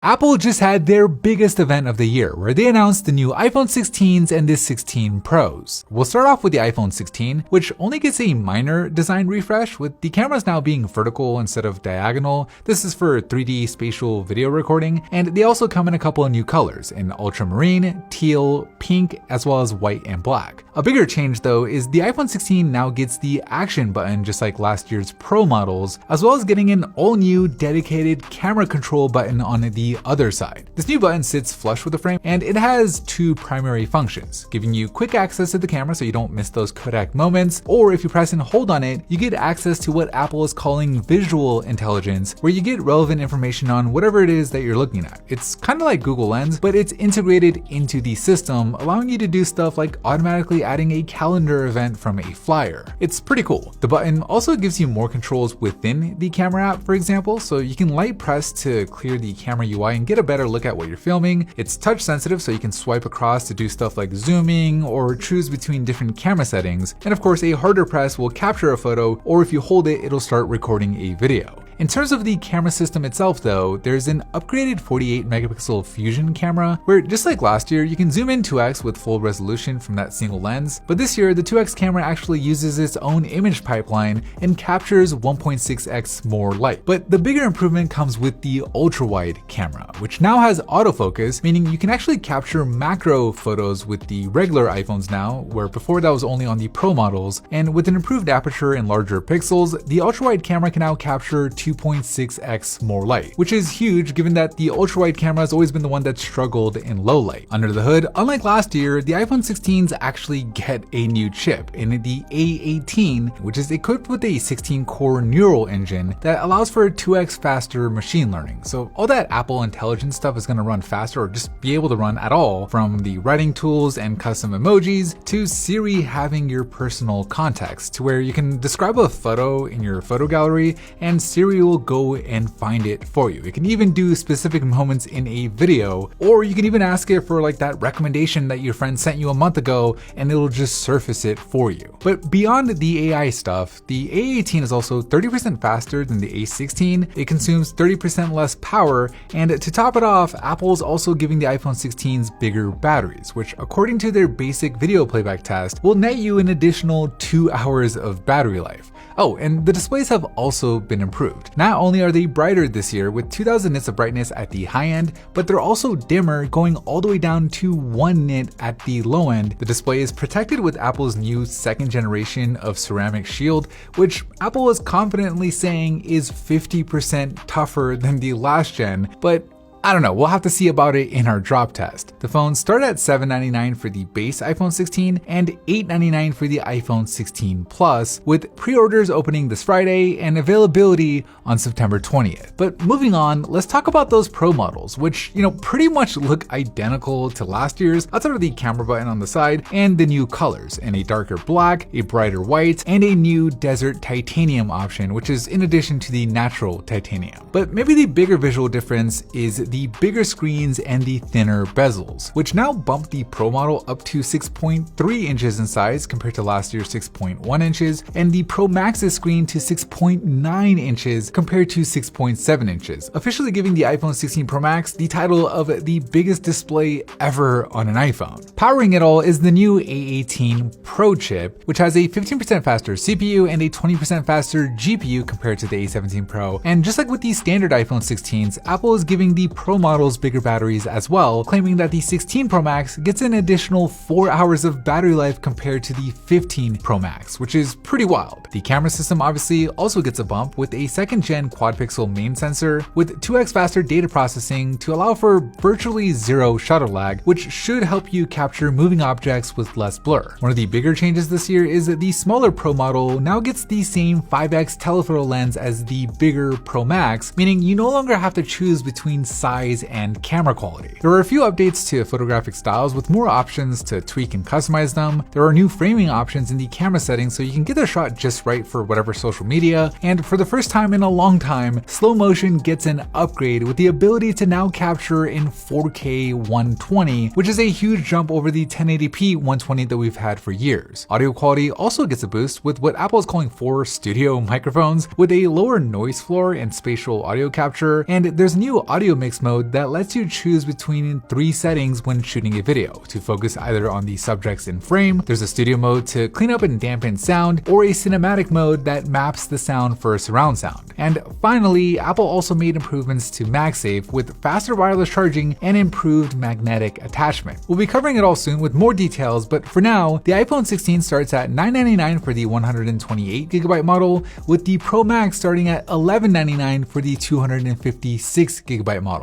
Apple just had their biggest event of the year, where they announced the new iPhone 16s and the 16 Pros. We'll start off with the iPhone 16, which only gets a minor design refresh, with the cameras now being vertical instead of diagonal. This is for 3D spatial video recording, and they also come in a couple of new colors, in ultramarine, teal, pink, as well as white and black. A bigger change though is the iPhone 16 now gets the action button just like last year's Pro models, as well as getting an all-new dedicated camera control button on the other side. This new button sits flush with the frame, and it has two primary functions, giving you quick access to the camera so you don't miss those Kodak moments, or if you press and hold on it, you get access to what Apple is calling visual intelligence, where you get relevant information on whatever it is that you're looking at. It's kind of like Google Lens, but it's integrated into the system, allowing you to do stuff like automatically adding a calendar event from a flyer. It's pretty cool. The button also gives you more controls within the camera app, for example, so you can light press to clear the camera UI and get a better look at what you're filming. It's touch sensitive, so you can swipe across to do stuff like zooming or choose between different camera settings. And of course, a harder press will capture a photo, or if you hold it, it'll start recording a video. In terms of the camera system itself though, there's an upgraded 48 megapixel fusion camera, where just like last year, you can zoom in 2x with full resolution from that single lens, but this year the 2x camera actually uses its own image pipeline and captures 1.6x more light. But the bigger improvement comes with the ultra-wide camera, which now has autofocus, meaning you can actually capture macro photos with the regular iPhones now, where before that was only on the Pro models, and with an improved aperture and larger pixels, the ultra-wide camera can now capture 2.6x more light, which is huge given that the ultra-wide camera has always been the one that struggled in low light. Under the hood, unlike last year, the iPhone 16s actually get a new chip in the A18, which is equipped with a 16-core neural engine that allows for 2x faster machine learning. So all that Apple Intelligence stuff is going to run faster, or just be able to run at all, from the writing tools and custom emojis to Siri having your personal context, to where you can describe a photo in your photo gallery and Siri will go and find it for you. It can even do specific moments in a video, or you can even ask it for like that recommendation that your friend sent you a month ago and it'll just surface it for you. But beyond the AI stuff, the A18 is also 30% faster than the A16, it consumes 30% less power, and to top it off, Apple's also giving the iPhone 16s bigger batteries, which according to their basic video playback test, will net you an additional 2 hours of battery life. Oh, and the displays have also been improved. Not only are they brighter this year with 2000 nits of brightness at the high end, but they're also dimmer, going all the way down to 1 nit at the low end. The display is protected with Apple's new second generation of ceramic shield, which Apple is confidently saying is 50% tougher than the last gen, but I don't know, we'll have to see about it in our drop test. The phones start at $799 for the base iPhone 16 and $899 for the iPhone 16 Plus, with pre-orders opening this Friday and availability on September 20th. But moving on, let's talk about those Pro models, which, pretty much look identical to last year's, outside of the camera button on the side and the new colors in a darker black, a brighter white, and a new desert titanium option, which is in addition to the natural titanium. But maybe the bigger visual difference is the bigger screens and the thinner bezels, which now bump the Pro model up to 6.3 inches in size compared to last year's 6.1 inches, and the Pro Max's screen to 6.9 inches compared to 6.7 inches, officially giving the iPhone 16 Pro Max the title of the biggest display ever on an iPhone. Powering it all is the new A18 Pro chip, which has a 15% faster CPU and a 20% faster GPU compared to the A17 Pro. And just like with the standard iPhone 16s, Apple is giving the Pro models bigger batteries as well, claiming that the 16 Pro Max gets an additional 4 hours of battery life compared to the 15 Pro Max, which is pretty wild. The camera system obviously also gets a bump with a second gen quad pixel main sensor with 2x faster data processing to allow for virtually zero shutter lag, which should help you capture moving objects with less blur. One of the bigger changes this year is that the smaller Pro model now gets the same 5x telephoto lens as the bigger Pro Max, meaning you no longer have to choose between size and camera quality. There are a few updates to photographic styles with more options to tweak and customize them. There are new framing options in the camera settings so you can get the shot just right for whatever social media, and for the first time in a long time, slow motion gets an upgrade with the ability to now capture in 4K 120, which is a huge jump over the 1080p 120 that we've had for years. Audio quality also gets a boost with what Apple is calling 4 studio microphones with a lower noise floor and spatial audio capture, and there's a new audio mix mode that lets you choose between 3 settings when shooting a video to focus either on the subjects in frame. There's a studio mode to clean up and dampen sound, or a cinematic mode that maps the sound for surround sound. And finally, Apple also made improvements to MagSafe with faster wireless charging and improved magnetic attachment. We'll be covering it all soon with more details, but for now, the iPhone 16 starts at $999 for the 128GB model, with the Pro Max starting at $1199 for the 256GB model.